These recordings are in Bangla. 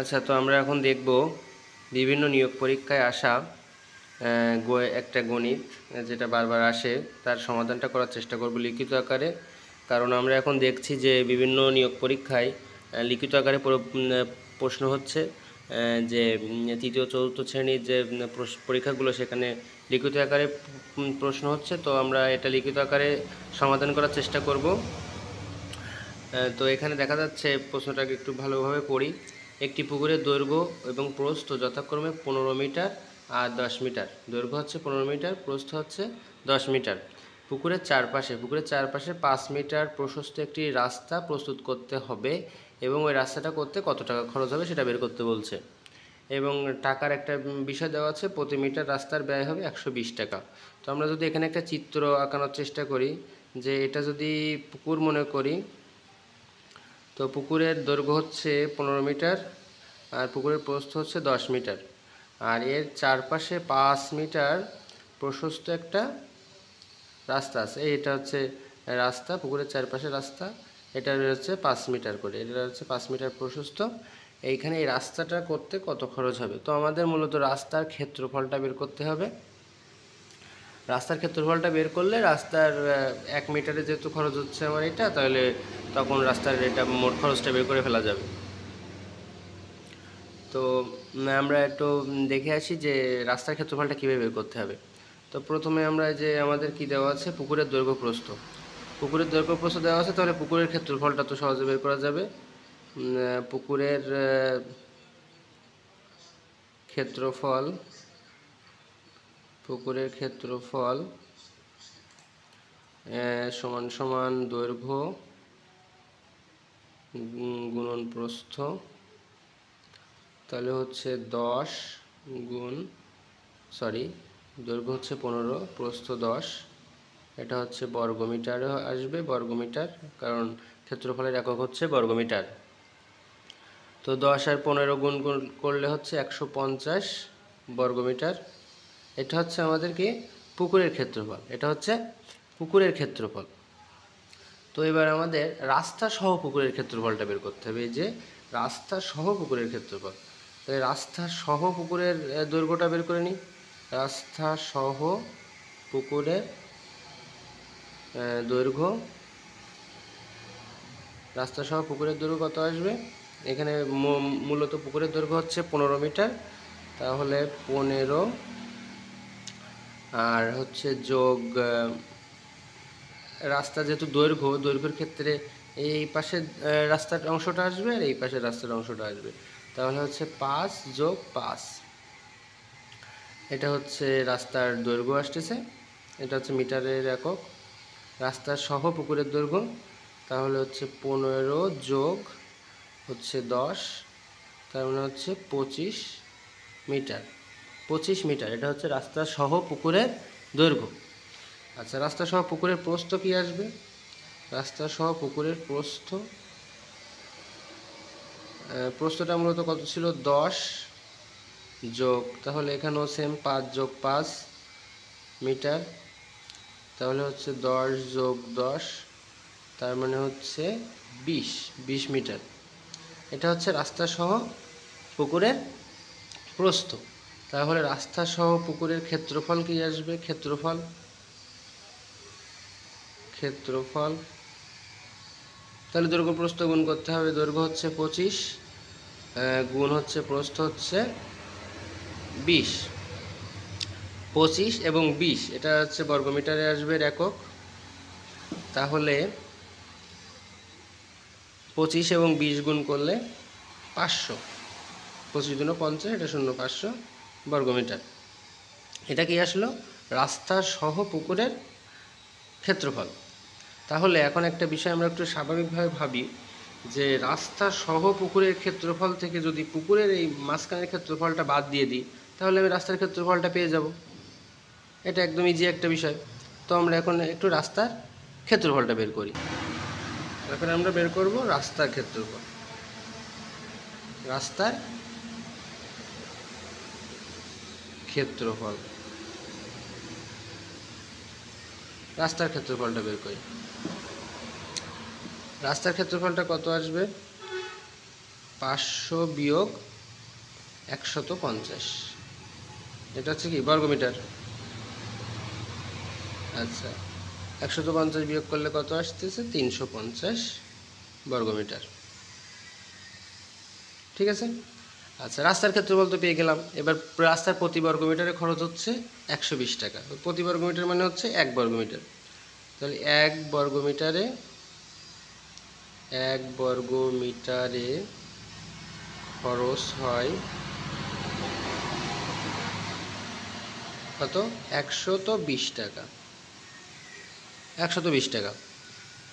আচ্ছা, তো আমরা এখন দেখব বিভিন্ন নিয়োগ পরীক্ষায় আসা একটা গণিত যেটা বারবার আসে তার সমাধানটা করার চেষ্টা করব লিখিত আকারে। কারণ আমরা এখন দেখছি যে বিভিন্ন নিয়োগ পরীক্ষায় লিখিত আকারে প্রশ্ন হচ্ছে, যে তৃতীয় চতুর্থ শ্রেণীর যে পরীক্ষাগুলো সেখানে লিখিত আকারে প্রশ্ন হচ্ছে। তো আমরা এটা লিখিত আকারে সমাধান করার চেষ্টা করব। তো এখানে দেখা যাচ্ছে, প্রশ্নটাকে একটু ভালোভাবে পড়ি। একটি পুকুরের দৈর্ঘ্য এবং প্রস্থ যথাক্রমে 15 মিটার আর 10 মিটার। দৈর্ঘ্য হচ্ছে 15 মিটার, প্রস্থ হচ্ছে 10 মিটার। পুকুরের চারপাশে 5 মিটার প্রশস্ত একটি রাস্তা প্রস্তুত করতে হবে এবং ওই রাস্তাটা করতে কত টাকা খরচ হবে সেটা বের করতে বলছে। এবং টাকার একটা বিষয় দেওয়া আছে, প্রতি মিটার রাস্তার ব্যয় হবে 120 টাকা। তো আমরা যদি এখানে একটা চিত্র আঁকানোর চেষ্টা করি, যে এটা যদি পুকুর মনে করি, তো পুকুরের দৈর্ঘ্য হচ্ছে 15 মিটার আর পুকুরের প্রস্থ হচ্ছে 10 মিটার, আর এর চারপাশে 5 মিটার প্রশস্ত একটা রাস্তা আছে। এটা হচ্ছে রাস্তা, পুকুরের চারপাশে রাস্তা, এটা হচ্ছে 5 মিটার করে, এটা হচ্ছে 5 মিটার প্রশস্ত। এইখানে এই রাস্তাটা করতে কত খরচ হবে? তো আমাদের মূলত রাস্তার ক্ষেত্রফলটা বের করতে হবে। রাস্তার ক্ষেত্রফলটা বের করলে রাস্তার 1 মিটারে যেহেতু খরচ হচ্ছে আমার এটা, তাহলে তখন রাস্তার এটা মোট খরচটা বের করে ফেলা যাবে। তো আমরা একটু দেখে আসি যে রাস্তার ক্ষেত্রফলটা কীভাবে বের করতে হবে। তো প্রথমে আমরা যে আমাদের কি দেওয়া আছে, পুকুরের দৈর্ঘ্য প্রস্থ। পুকুরের দৈর্ঘ্য প্রস্থ দেওয়া আছে, তাহলে পুকুরের ক্ষেত্রফলটা তো সহজে বের করা যাবে। পুকুরের ক্ষেত্রফল সমান সমান দৈর্ঘ্য গুণন প্রস্থ, তাহলে হচ্ছে 10 গুণ দৈর্ঘ্য হচ্ছে 15, প্রস্থ 10, এটা হচ্ছে বর্গমিটারে আসবে, বর্গমিটার, কারণ ক্ষেত্রফলের একক হচ্ছে বর্গমিটার। তো 10 আর 15 গুণ করলে হচ্ছে 150 বর্গমিটার। এটা হচ্ছে আমাদের কি পুকুরের ক্ষেত্রফল, এটা হচ্ছে পুকুরের ক্ষেত্রফল। তো এবার আমাদের রাস্তা সহ পুকুরের ক্ষেত্রফলটা বের করতে হবে। এই যে রাস্তা সহ পুকুরের ক্ষেত্রফল, তাহলে রাস্তা সহ পুকুরের দৈর্ঘ্যটা বের করে নিই। রাস্তা সহ পুকুরের দৈর্ঘ্য, রাস্তা সহ পুকুরের দৈর্ঘ্য কত আসবে? এখানে মূলত পুকুরের দৈর্ঘ্য হচ্ছে 15 মিটার, তাহলে 15 আর হচ্ছে যোগ রাস্তা, যেহেতু দৈর্ঘ্যের ক্ষেত্রে এই পাশে রাস্তার অংশটা আসবে আর এই পাশে রাস্তার অংশটা আসবে, তাহলে হচ্ছে 5 যোগ 5, এটা হচ্ছে রাস্তার দৈর্ঘ্য আসতেছে, এটা হচ্ছে মিটারের একক। রাস্তার সহ পুকুরের দৈর্ঘ্য, তাহলে হচ্ছে 15 যোগ হচ্ছে 10, তার মানে হচ্ছে 25 মিটার। 25 মিটার, এটা হচ্ছে রাস্তা সহ পুকুরের দৈর্ঘ্য। আচ্ছা, রাস্তা সহ পুকুরের প্রস্থ কি আসবে? রাস্তা সহ পুকুরের প্রস্থটা মূলত কত ছিল? 10 যোগ, তাহলে এখানেও সেম 5 যোগ 5 মিটার, তাহলে হচ্ছে 10 যোগ 10, তার মানে হচ্ছে 20 মিটার। এটা হচ্ছে রাস্তা সহ পুকুরের প্রস্থ। তাহলে রাস্তা সহ পুকুরের ক্ষেত্রফল কি আসবে? ক্ষেত্রফল, তাহলে দৈর্ঘ্য প্রস্থ গুণ করতে হবে। দৈর্ঘ্য হচ্ছে 25 গুণ হচ্ছে প্রস্থ হচ্ছে 20, 25 এবং 20, এটা হচ্ছে বর্গমিটারে আসবে একক। তাহলে 25 এবং 20 গুণ করলে 500, 25 গুণ 50, এটা 500 বর্গমিটার। এটা কি আসলো? রাস্তা সহ পুকুরের ক্ষেত্রফল। তাহলে এখন একটা বিষয় আমরা একটু স্বাভাবিকভাবে ভাবি, যে রাস্তা সহ পুকুরের ক্ষেত্রফল থেকে যদি পুকুরের এই মাঝখানের ক্ষেত্রফলটা বাদ দিয়ে দিই, তাহলে আমি রাস্তার ক্ষেত্রফলটা পেয়ে যাব। এটা একদম ইজি একটা বিষয়। তো আমরা এখন একটু রাস্তার ক্ষেত্রফলটা বের করি। এখন আমরা বের করব রাস্তার ক্ষেত্রফল। রাস্তার ক্ষেত্রফলটা বের করি। রাস্তার ক্ষেত্রফলটা কত আসবে? 500 বিয়োগ 150, এটা হচ্ছে কি বর্গমিটার। আচ্ছা, 150 বিয়োগ করলে কত আসতেছে? 350 বর্গমিটার। ঠিক আছে। আচ্ছা, রাস্তার ক্ষেত্রফল তো পেয়ে গেলাম। এবার রাস্তার প্রতি বর্গমিটারে খরচ হচ্ছে 120 টাকা। প্রতি বর্গমিটার মানে হচ্ছে 1 বর্গমিটার। তাহলে 1 বর্গমিটারে খরচ হয় কত? 120 টাকা। 120 টাকা।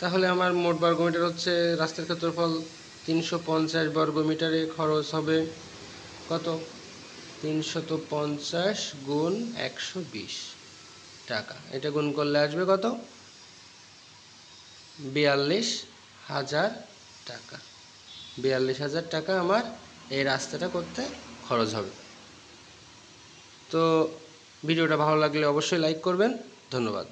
তাহলে আমার মোট বর্গমিটার হচ্ছে, রাস্তার ক্ষেত্রফল 350 বর্গমিটারে খরচ হবে কত? 350 গুণ 120 টাকা। এটা গুণ করলে আসবে কত? 42,000 টাকা। 42,000 টাকা আমার এই রাস্তাটা করতে খরচ হবে। তো ভিডিওটা ভালো লাগলে অবশ্যই লাইক করবেন। ধন্যবাদ।